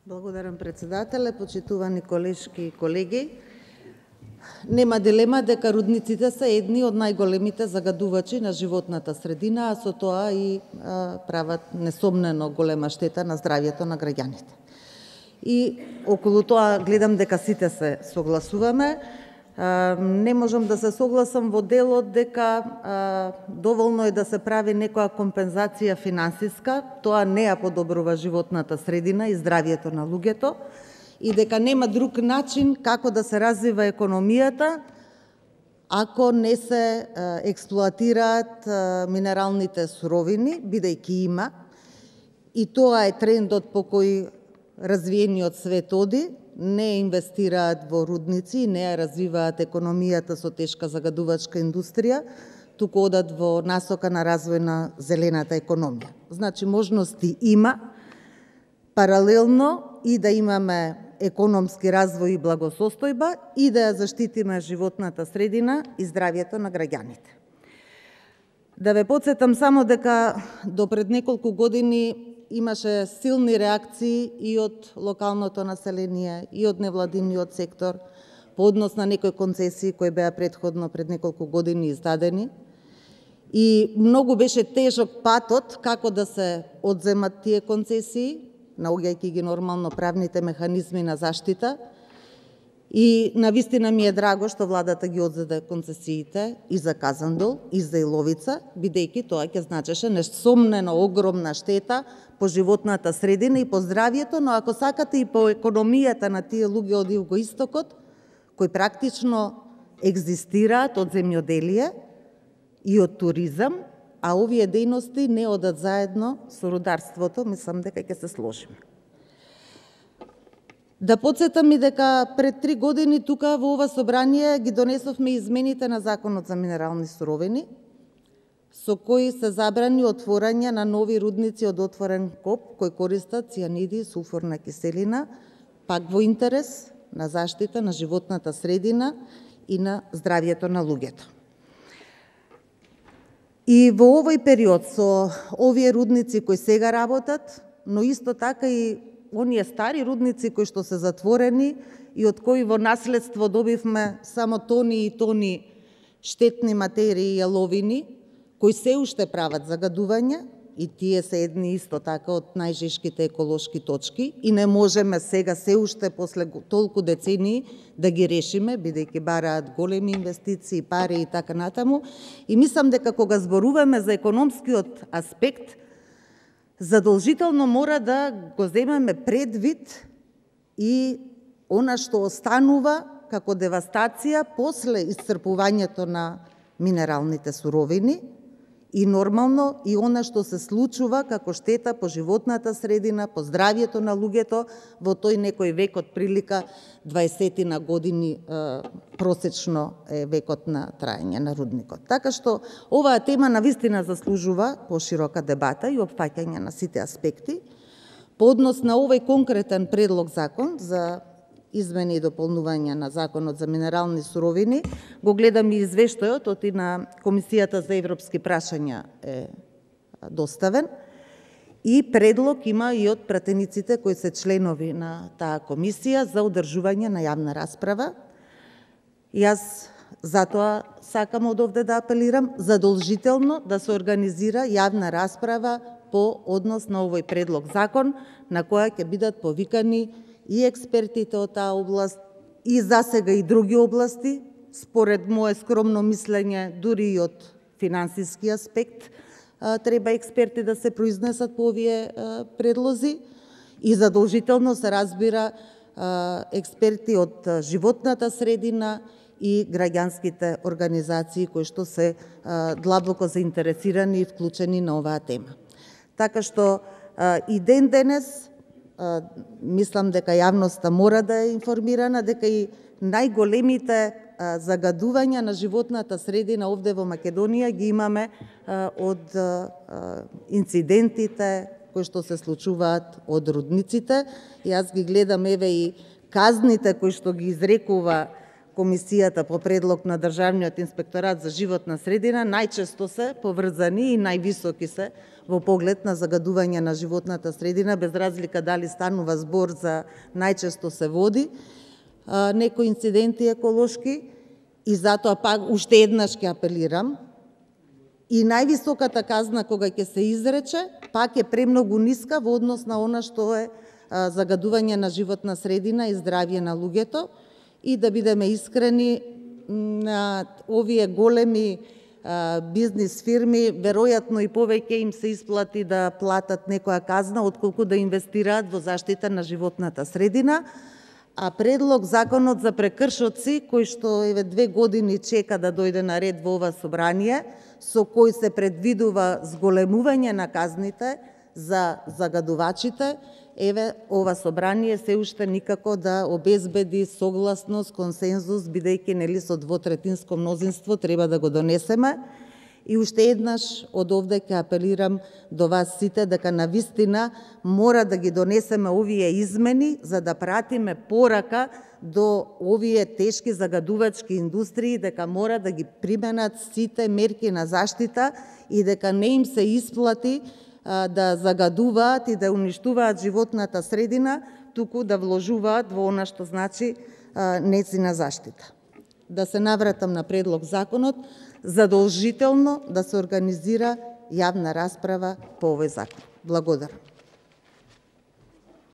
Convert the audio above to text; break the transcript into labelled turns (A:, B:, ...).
A: Благодарам, председателе, почитувани колешки и колеги. Нема дилема дека рудниците се едни од најголемите загадувачи на животната средина, а со тоа и прават несомнено голема штета на здравјето на граѓаните. И околу тоа гледам дека сите се согласуваме. Не можам да се согласам во делот дека доволно е да се прави некоја компензација финансиска, тоа не ја подобрува животната средина и здравјето на луѓето, и дека нема друг начин како да се развива економијата ако не се експлоатираат минералните суровини, бидејќи има, и тоа е трендот по кој развиениот свет оди, не инвестираат во рудници и не ја развиваат економијата со тешка загадувачка индустрија, туку одат во насока на развој на зелената економија. Значи, можности има, паралелно и да имаме економски развој и благосостојба и да ја заштитиме животната средина и здравјето на граѓаните. Да ве потсетам само дека до пред неколку години имаше силни реакции и од локалното население, и од невладиниот сектор по однос на некои концесии кои беа претходно пред неколку години издадени. И многу беше тежок патот како да се одземат тие концесии, наоѓајќи ги нормално правните механизми на заштита. И навистина ми е драго што владата ги одзеде концесиите и за Казандол, и за Иловица, бидејќи тоа ќе значеше несомнено огромна штета по животната средина и по здравјето, но ако сакате и по економијата на тие луѓе од југоистокот, кои практично екзистираат од земјоделие и од туризам, а овие дејности не одат заедно со рударството, мислам дека ќе се сложиме. Да потсетам и дека пред 3 години тука во ова собрание ги донесовме измените на Законот за минерални суровини, со кои се забрани отворање на нови рудници од отворен коп кои користат цијаниди и сулфурна киселина, пак во интерес на заштита на животната средина и на здравјето на луѓето. И во овој период со овие рудници кои сега работат, но исто така и оние стари рудници кои што се затворени и од кои во наследство добивме само тони и тони штетни материи и јаловини, кои се уште прават загадување, и тие се едни исто така од најжешките еколошки точки, и не можеме сега се уште после толку децении да ги решиме, бидејќи бараат големи инвестиции, пари и така натаму. И мислам дека кога зборуваме за економскиот аспект, задолжително мора да го земеме предвид и она што останува како девастација после исцрпувањето на минералните суровини и нормално и она што се случува како штета по животната средина, по здравјето на луѓето во тој некој век од прилика 20 на години просечно е векот на траење на рудникот. Така што оваа тема навистина заслужува поширока дебата и опфаќање на сите аспекти. По однос на овој конкретен предлог закон за измени и дополнување на Законот за минерални суровини, го гледам и извештајот и на Комисијата за европски прашања е доставен, и предлог има и од пратениците кои се членови на таа комисија за одржување на јавна расправа. Јас затоа сакам од овде да апелирам задолжително да се организира јавна расправа по однос на овој предлог закон, на која ќе бидат повикани и експертите од таа област, и засега и други области, според мое скромно мислење, дури и од финансиски аспект, треба експерти да се произнесат по овие предлози, и задолжително се разбира експерти од животната средина и граѓанските организации кои што се длабоко заинтересирани и вклучени на оваа тема. Така што и ден денес мислам дека јавноста мора да е информирана дека и најголемите загадувања на животната средина овде во Македонија ги имаме од инцидентите кои што се случуваат од рудниците. Јас ги гледам, еве, и казните кои што ги изрекува Комисијата по предлог на Државниот инспекторат за животна средина најчесто се поврзани и највисоки се во поглед на загадување на животната средина, без разлика дали станува збор за најчесто се води некои инциденти еколошки, и затоа пак уште еднаш ќе апелирам, и највисоката казна кога ќе се изрече, пак е премногу ниска во однос на она што е загадување на животна средина и здравје на луѓето. И да бидеме искрени, на овие големи бизнис фирми, веројатно и повеќе им се исплати да платат некоја казна, отколку да инвестираат во заштита на животната средина. А предлог законот за прекршоци, кој што еве 2 години чека да дојде на ред во ова собрание, со кој се предвидува зголемување на казните за загадувачите, еве, ова собрание се уште никако да обезбеди согласност, консензус, бидејќи нели со двотретинско мнозинство треба да го донесеме. И уште еднаш од овде ќе апелирам до вас сите дека навистина мора да ги донесеме овие измени за да пратиме порака до овие тешки загадувачки индустрии дека мора да ги применат сите мерки на заштита и дека не им се исплати да загадуваат и да уништуваат животната средина, туку да вложуваат во она што значи нејзина заштита. Да се навратам на предлог законот, задолжително да се организира јавна расправа по овој закон. Благодарам.